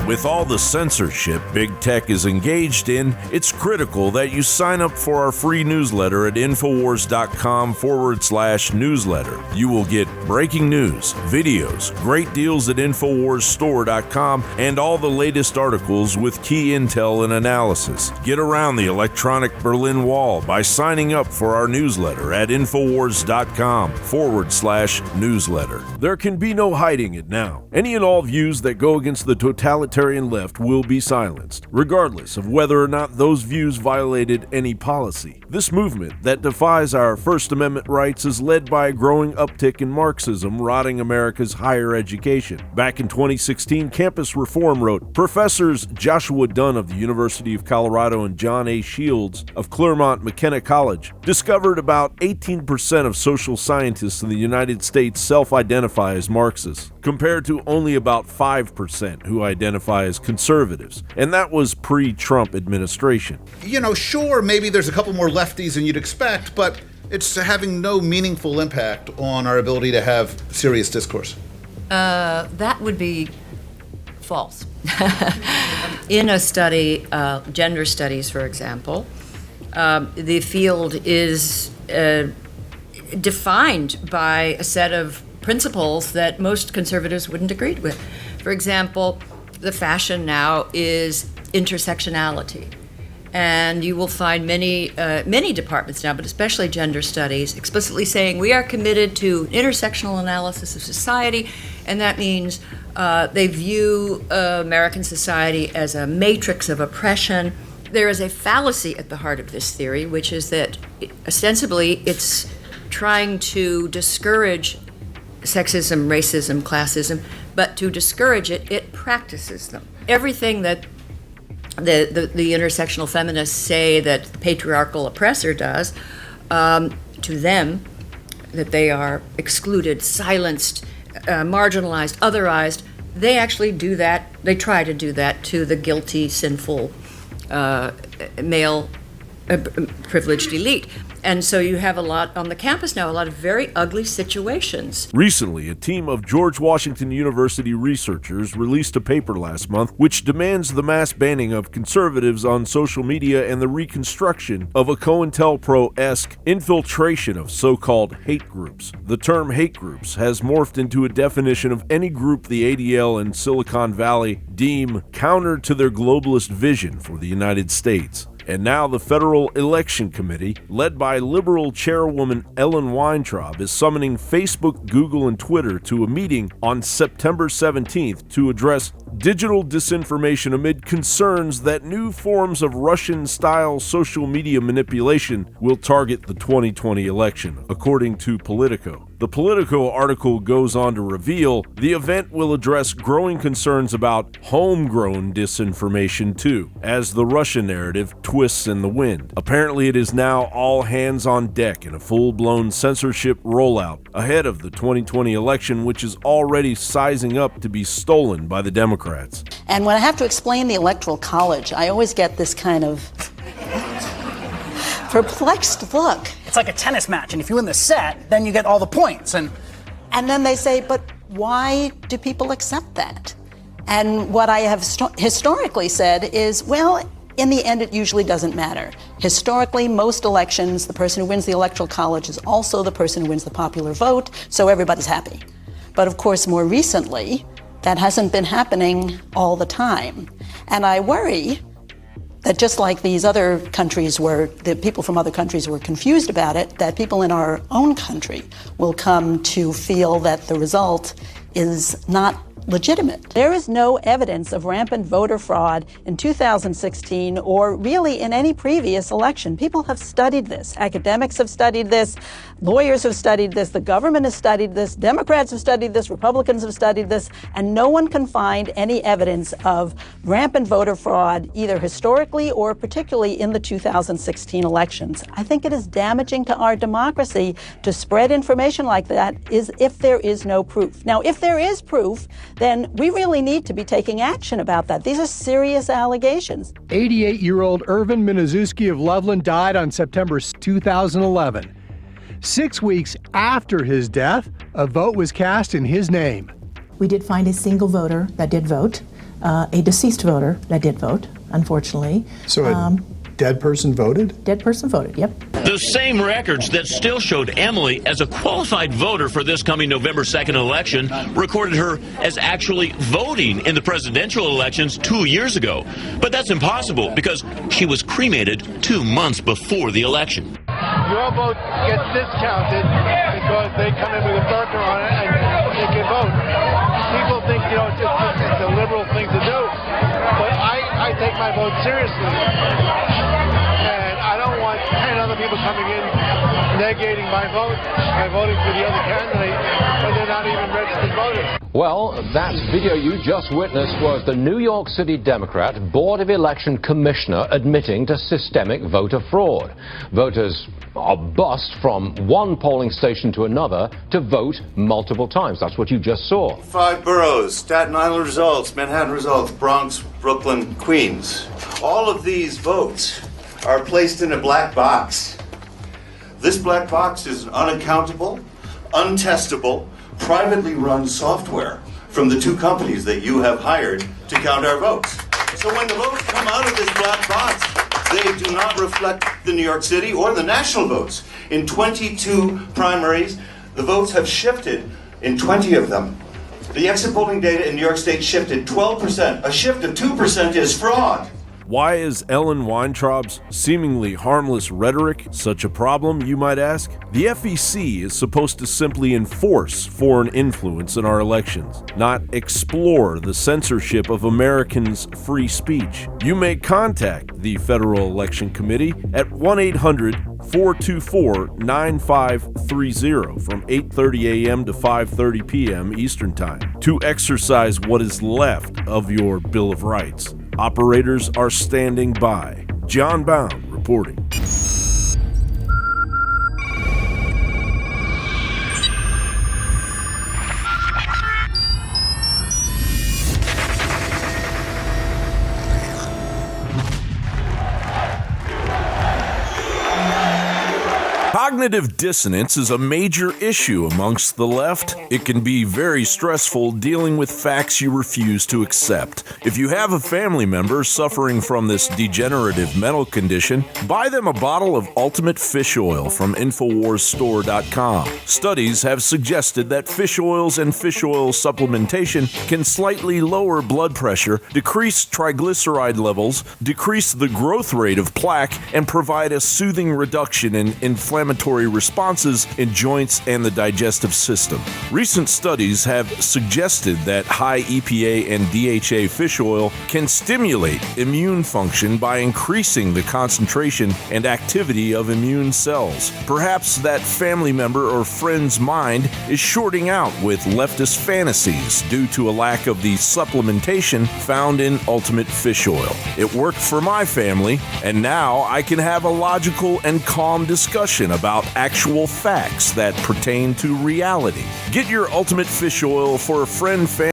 With all the censorship big tech is engaged in, it's critical that you sign up for our free newsletter at Infowars.com/newsletter. You will get breaking news, videos, great deals at InfoWarsStore.com, and all the latest articles with key intel and analysis. Get around the electronic Berlin Wall by signing up for our newsletter at Infowars.com/newsletter. There can be no hiding it now. Any and all views that go against the totalitarian left will be silenced, regardless of whether or not those views violated any policy. This movement that defies our First Amendment rights is led by a growing uptick in Marxism rotting America's higher education. Back in 2016, Campus Reform wrote, Professors Joshua Dunn of the University of Colorado and John A. Shields of Clermont McKenna College discovered about 18% of social scientists in the United States self-identify as Marxists, compared to only about 5% who identify as conservatives, and that was pre-Trump administration. Sure, maybe there's a couple more lefties than you'd expect, but it's having no meaningful impact on our ability to have serious discourse. That would be false. In a study, gender studies, for example, the field is defined by a set of principles that most conservatives wouldn't agree with. For example, the fashion now is intersectionality. And you will find many departments now, but especially gender studies, explicitly saying we are committed to intersectional analysis of society, and that means they view American society as a matrix of oppression. There is a fallacy at the heart of this theory, which is that ostensibly it's trying to discourage sexism, racism, classism, but to discourage it, it practices them. Everything that the intersectional feminists say that the patriarchal oppressor does, to them, that they are excluded, silenced, marginalized, otherized, they actually do that, they try to do that to the guilty, sinful, male privileged elite. And so you have a lot on the campus now, a lot of very ugly situations. Recently, a team of George Washington University researchers released a paper last month which demands the mass banning of conservatives on social media and the reconstruction of a COINTELPRO-esque infiltration of so-called hate groups. The term hate groups has morphed into a definition of any group the ADL and Silicon Valley deem counter to their globalist vision for the United States. And now the Federal Election Committee, led by liberal chairwoman Ellen Weintraub, is summoning Facebook, Google, and Twitter to a meeting on September 17th to address digital disinformation amid concerns that new forms of Russian-style social media manipulation will target the 2020 election, according to Politico. The Politico article goes on to reveal the event will address growing concerns about homegrown disinformation too, as the Russian narrative twists in the wind. Apparently it is now all hands on deck in a full-blown censorship rollout ahead of the 2020 election, which is already sizing up to be stolen by the Democrats. And when I have to explain the Electoral College, I always get this kind of perplexed look. It's like a tennis match, and if you win the set, then you get all the points. And then they say, but why do people accept that? And what I have historically said is, well, in the end, it usually doesn't matter. Historically, most elections, the person who wins the Electoral College is also the person who wins the popular vote, so everybody's happy. But of course, more recently, that hasn't been happening all the time. And I worry that just like these other countries where the people from other countries were confused about it, that people in our own country will come to feel that the result is not legitimate. There is no evidence of rampant voter fraud in 2016 or really in any previous election. People have studied this. Academics have studied this. Lawyers have studied this. The government has studied this. Democrats have studied this. Republicans have studied this. And no one can find any evidence of rampant voter fraud, either historically or particularly in the 2016 elections. I think it is damaging to our democracy to spread information like that if there is no proof. Now, if there is proof, then we really need to be taking action about that. These are serious allegations. 88-year-old Irvin Miniszewski of Loveland died on September 2011. 6 weeks after his death, a vote was cast in his name. We did find a single voter that did vote. a deceased voter that did vote, unfortunately. So a dead person voted? Dead person voted, yep. The same records that still showed Emily as a qualified voter for this coming November 2nd election recorded her as actually voting in the presidential elections 2 years ago. But that's impossible because she was cremated 2 months before the election. Your vote gets discounted because they come in with a burger on it and they can vote. People think, it's a liberal thing to do, but I take my vote seriously. And I don't want 10 other people coming in negating my vote by voting for the other candidate when they're not even registered voters. Well, that video you just witnessed was the New York City Democrat Board of Election Commissioner admitting to systemic voter fraud. Voters are bussed from one polling station to another to vote multiple times. That's what you just saw. 5 boroughs, Staten Island results, Manhattan results, Bronx, Brooklyn, Queens. All of these votes are placed in a black box. This black box is unaccountable, untestable, privately run software from the 2 companies that you have hired to count our votes. So when the votes come out of this black box, they do not reflect the New York City or the national votes. In 22 primaries, the votes have shifted in 20 of them. The exit polling data in New York State shifted 12%. A shift of 2% is fraud. Why is Ellen Weintraub's seemingly harmless rhetoric such a problem, you might ask? The FEC is supposed to simply enforce foreign influence in our elections, not explore the censorship of Americans' free speech. You may contact the Federal Election Committee at 1-800-424-9530 from 8:30 a.m. to 5:30 p.m. Eastern Time to exercise what is left of your Bill of Rights. Operators are standing by. John Bound reporting. Cognitive dissonance is a major issue amongst the left. It can be very stressful dealing with facts you refuse to accept. If you have a family member suffering from this degenerative mental condition, buy them a bottle of Ultimate Fish Oil from InfoWarsStore.com. Studies have suggested that fish oils and fish oil supplementation can slightly lower blood pressure, decrease triglyceride levels, decrease the growth rate of plaque, and provide a soothing reduction in inflammatory responses in joints and the digestive system. Recent studies have suggested that high EPA and DHA fish oil can stimulate immune function by increasing the concentration and activity of immune cells. Perhaps that family member or friend's mind is shorting out with leftist fantasies due to a lack of the supplementation found in Ultimate Fish Oil. It worked for my family, and now I can have a logical and calm discussion about actual facts that pertain to reality. Get your Ultimate Fish Oil for a friend, family,